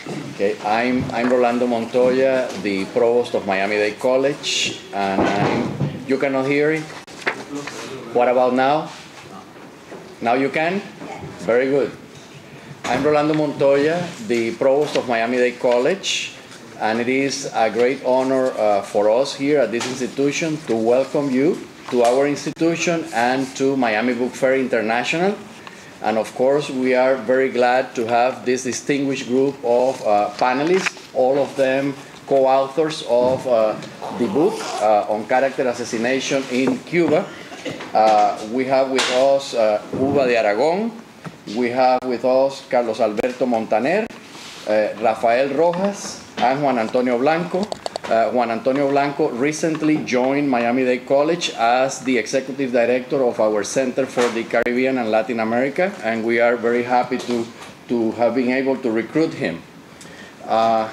Okay, I'm Rolando Montoya, the provost of Miami-Dade College, and you cannot hear it? What about now? Now you can? Very good. I'm Rolando Montoya, the provost of Miami-Dade College, and it is a great honor for us here at this institution to welcome you to our institution and to Miami Book Fair International. And of course, we are very glad to have this distinguished group of panelists, all of them co-authors of the book on character assassination in Cuba. We have with us Uva de Aragón. We have with us Carlos Alberto Montaner, Rafael Rojas, and Juan Antonio Blanco. Juan Antonio Blanco recently joined Miami-Dade College as the executive director of our Center for the Caribbean and Latin America, and we are very happy to have been able to recruit him. I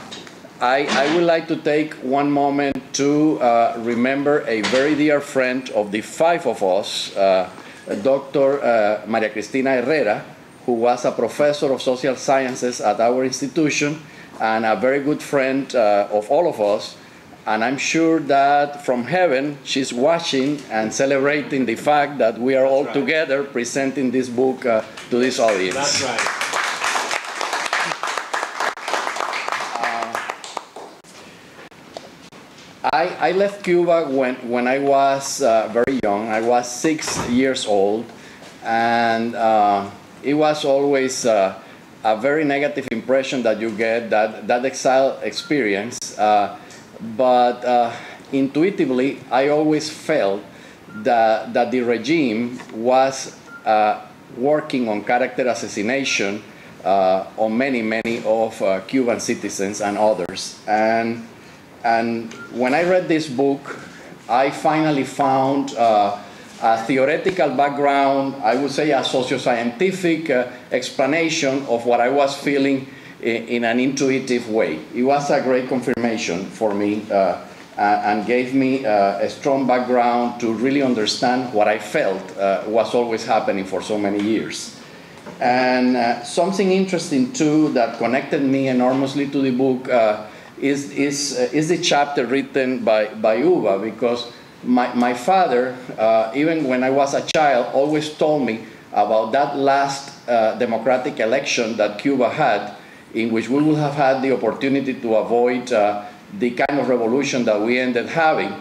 would like to take one moment to remember a very dear friend of the five of us, Dr. Maria Cristina Herrera, who was a professor of social sciences at our institution and a very good friend of all of us. And I'm sure that from heaven, she's watching and celebrating the fact that we are all together presenting this book to this audience. That's right. I left Cuba when I was very young. I was 6 years old, and it was always a very negative impression that you get, that exile experience. But intuitively, I always felt that the regime was working on character assassination on many of Cuban citizens and others. And when I read this book, I finally found a theoretical background, I would say a socio-scientific explanation of what I was feeling in an intuitive way. It was a great confirmation for me and gave me a strong background to really understand what I felt was always happening for so many years. And something interesting too that connected me enormously to the book is the chapter written by Uva, because my father, even when I was a child, always told me about that last democratic election that Cuba had, in which we would have had the opportunity to avoid the kind of revolution that we ended having,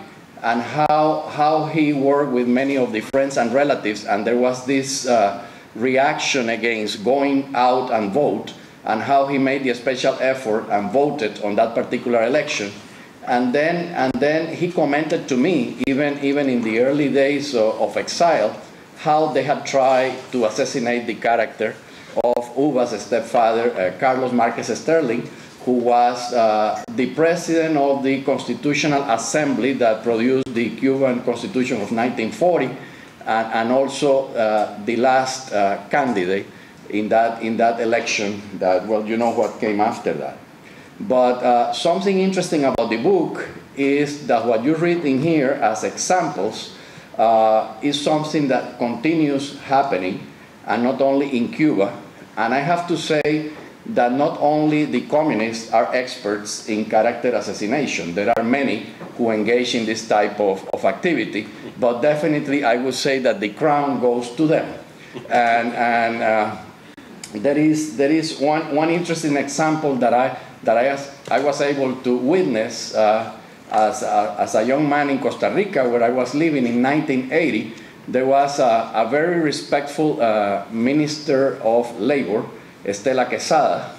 and how he worked with many of the friends and relatives, and there was this reaction against going out and vote, and how he made the special effort and voted on that particular election. And then he commented to me, even in the early days of exile, how they had tried to assassinate the character of Uva's stepfather, Carlos Marquez Sterling, who was the president of the Constitutional Assembly that produced the Cuban Constitution of 1940, and also the last candidate in that election that, well, you know what came after that. But something interesting about the book is that what you read in here as examples is something that continues happening, and not only in Cuba. And I have to say that not only the communists are experts in character assassination, there are many who engage in this type of activity, but definitely I would say that the crown goes to them. And there is one interesting example that I was able to witness as a young man in Costa Rica, where I was living in 1980. There was a very respectful Minister of Labor, Estela Quesada,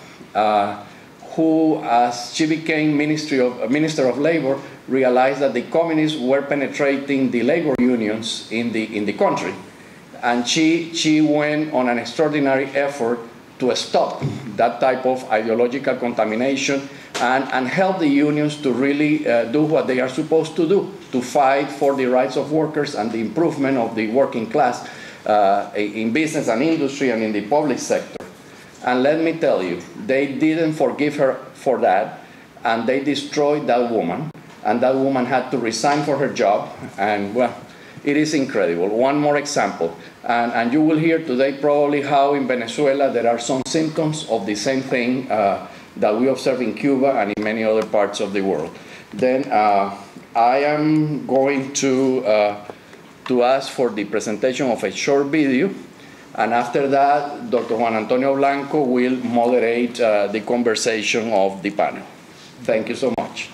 who, as she became Minister of Labor, realized that the communists were penetrating the labor unions in the country. And she went on an extraordinary effort to stop that type of ideological contamination and help the unions to really do what they are supposed to do, to fight for the rights of workers and the improvement of the working class in business and industry and in the public sector. And let me tell you, they didn't forgive her for that, and they destroyed that woman, and that woman had to resign for her job, and well, it is incredible. One more example, and you will hear today probably how in Venezuela there are some symptoms of the same thing that we observe in Cuba and in many other parts of the world. Then I am going to ask for the presentation of a short video, and after that, Dr. Juan Antonio Blanco will moderate the conversation of the panel. Thank you so much.